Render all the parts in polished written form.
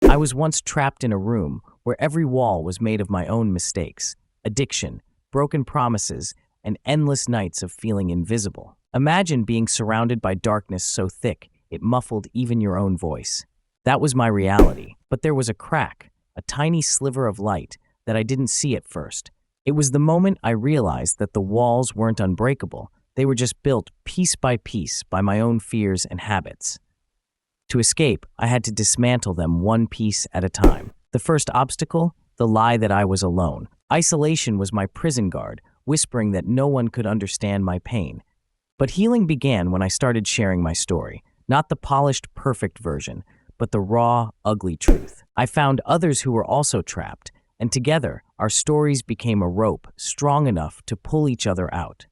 I was once trapped in a room where every wall was made of my own mistakes, addiction, broken promises, and endless nights of feeling invisible. Imagine being surrounded by darkness so thick it muffled even your own voice. That was my reality, but there was a crack, a tiny sliver of light that I didn't see at first. It was the moment I realized that the walls weren't unbreakable. They were just built piece by my own fears and habits. To escape, I had to dismantle them one piece at a time. The first obstacle, the lie that I was alone. Isolation was my prison guard, whispering that no one could understand my pain. But healing began when I started sharing my story, not the polished, perfect version, but the raw, ugly truth. I found others who were also trapped, and together, our stories became a rope strong enough to pull each other out.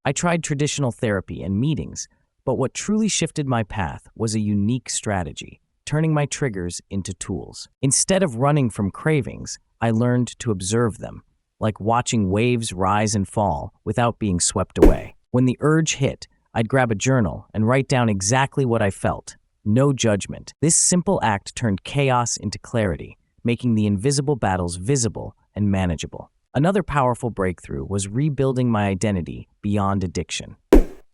I tried traditional therapy and meetings, but what truly shifted my path was a unique strategy, turning my triggers into tools. Instead of running from cravings, I learned to observe them, like watching waves rise and fall without being swept away. When the urge hit, I'd grab a journal and write down exactly what I felt. No judgment. This simple act turned chaos into clarity, making the invisible battles visible and manageable. Another powerful breakthrough was rebuilding my identity beyond addiction.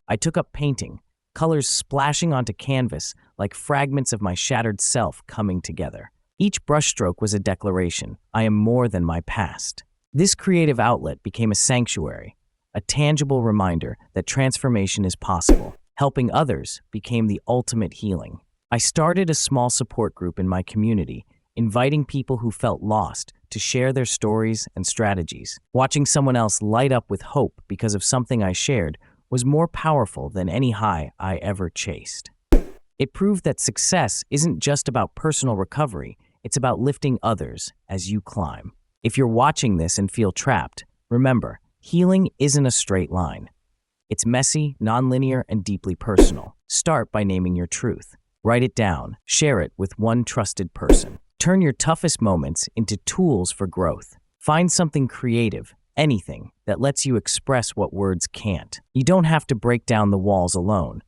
I took up painting, colors splashing onto canvas like fragments of my shattered self coming together. Each brushstroke was a declaration: I am more than my past. This creative outlet became a sanctuary, a tangible reminder that transformation is possible. Helping others became the ultimate healing. I started a small support group in my community, inviting people who felt lost to share their stories and strategies. Watching someone else light up with hope because of something I shared was more powerful than any high I ever chased. It proved that success isn't just about personal recovery, it's about lifting others as you climb. If you're watching this and feel trapped, remember, healing isn't a straight line. It's messy, nonlinear, and deeply personal. Start by naming your truth. Write it down. Share it with one trusted person. Turn your toughest moments into tools for growth. Find something creative, anything, that lets you express what words can't. You don't have to break down the walls alone.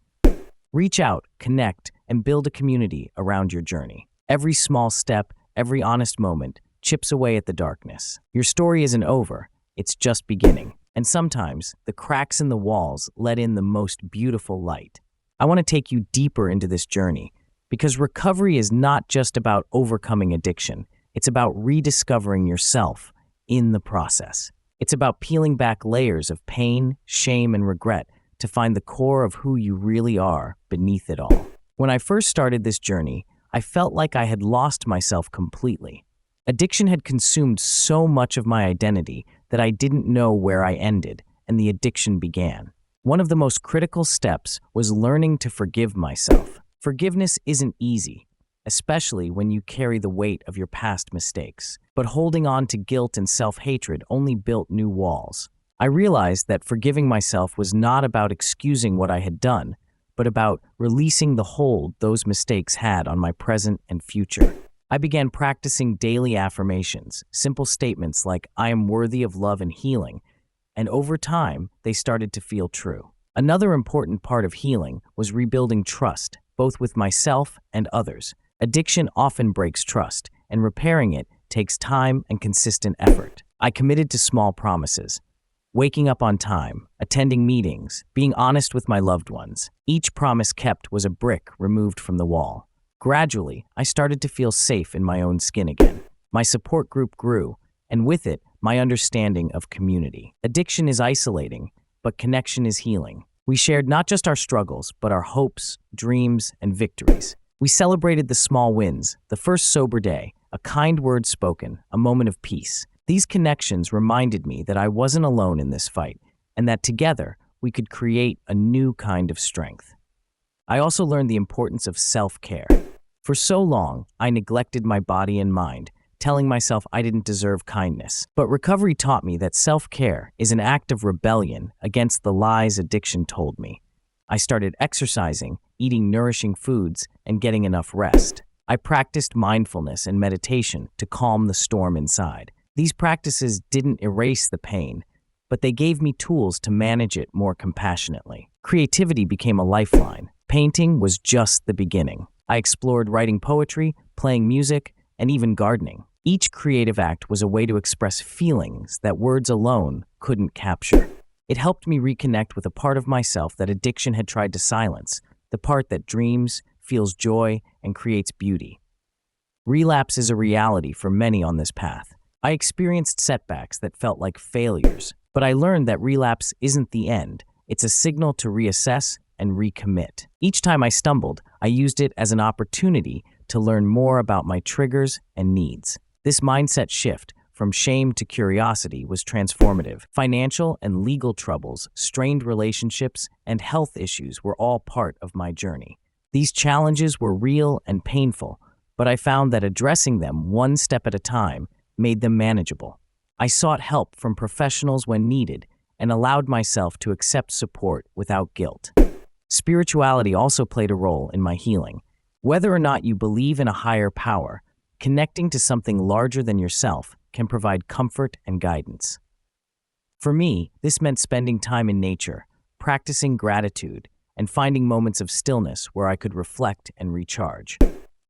Reach out, connect, and build a community around your journey. Every small step, every honest moment, chips away at the darkness. Your story isn't over, it's just beginning. And sometimes, the cracks in the walls let in the most beautiful light. I want to take you deeper into this journey, because recovery is not just about overcoming addiction. It's about rediscovering yourself in the process. It's about peeling back layers of pain, shame, and regret to find the core of who you really are beneath it all. When I first started this journey, I felt like I had lost myself completely. Addiction had consumed so much of my identity that I didn't know where I ended and the addiction began. One of the most critical steps was learning to forgive myself. Forgiveness isn't easy, especially when you carry the weight of your past mistakes. But holding on to guilt and self-hatred only built new walls. I realized that forgiving myself was not about excusing what I had done, but about releasing the hold those mistakes had on my present and future. I began practicing daily affirmations, simple statements like, I am worthy of love and healing, and over time, they started to feel true. Another important part of healing was rebuilding trust, both with myself and others. Addiction often breaks trust, and repairing it takes time and consistent effort. I committed to small promises: waking up on time, attending meetings, being honest with my loved ones. Each promise kept was a brick removed from the wall. Gradually, I started to feel safe in my own skin again. My support group grew, and with it, my understanding of community. Addiction is isolating, but connection is healing. We shared not just our struggles, but our hopes, dreams, and victories. We celebrated the small wins, the first sober day, a kind word spoken, a moment of peace. These connections reminded me that I wasn't alone in this fight, and that together we could create a new kind of strength. I also learned the importance of self-care. For so long, I neglected my body and mind, telling myself I didn't deserve kindness. But recovery taught me that self-care is an act of rebellion against the lies addiction told me. I started exercising, eating nourishing foods, and getting enough rest. I practiced mindfulness and meditation to calm the storm inside. These practices didn't erase the pain, but they gave me tools to manage it more compassionately. Creativity became a lifeline. Painting was just the beginning. I explored writing poetry, playing music, and even gardening. Each creative act was a way to express feelings that words alone couldn't capture. It helped me reconnect with a part of myself that addiction had tried to silence, the part that dreams, feels joy, and creates beauty. Relapse is a reality for many on this path. I experienced setbacks that felt like failures, but I learned that relapse isn't the end. It's a signal to reassess and recommit. Each time I stumbled, I used it as an opportunity to learn more about my triggers and needs. This mindset shift from shame to curiosity was transformative. Financial and legal troubles, strained relationships, and health issues were all part of my journey. These challenges were real and painful, but I found that addressing them one step at a time made them manageable. I sought help from professionals when needed and allowed myself to accept support without guilt. Spirituality also played a role in my healing. Whether or not you believe in a higher power, connecting to something larger than yourself can provide comfort and guidance. For me, this meant spending time in nature, practicing gratitude, and finding moments of stillness where I could reflect and recharge.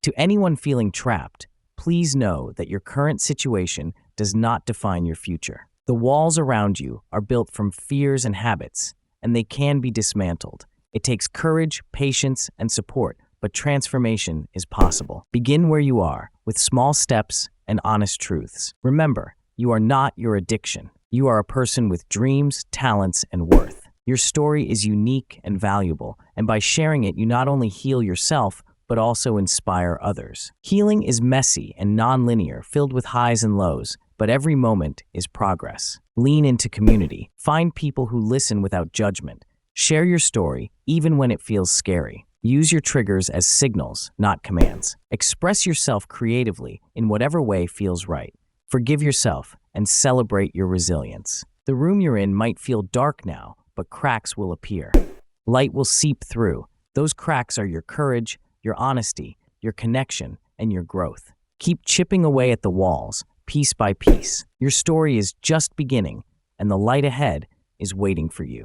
To anyone feeling trapped, please know that your current situation does not define your future. The walls around you are built from fears and habits, and they can be dismantled. It takes courage, patience, and support, but transformation is possible. Begin where you are, with small steps and honest truths. Remember, you are not your addiction. You are a person with dreams, talents, and worth. Your story is unique and valuable, and by sharing it, you not only heal yourself, but also inspire others. Healing is messy and nonlinear, filled with highs and lows, but every moment is progress. Lean into community. Find people who listen without judgment. Share your story, even when it feels scary. Use your triggers as signals, not commands. Express yourself creatively in whatever way feels right. Forgive yourself and celebrate your resilience. The room you're in might feel dark now, but cracks will appear. Light will seep through. Those cracks are your courage, your honesty, your connection, and your growth. Keep chipping away at the walls, piece by piece. Your story is just beginning, and the light ahead is waiting for you.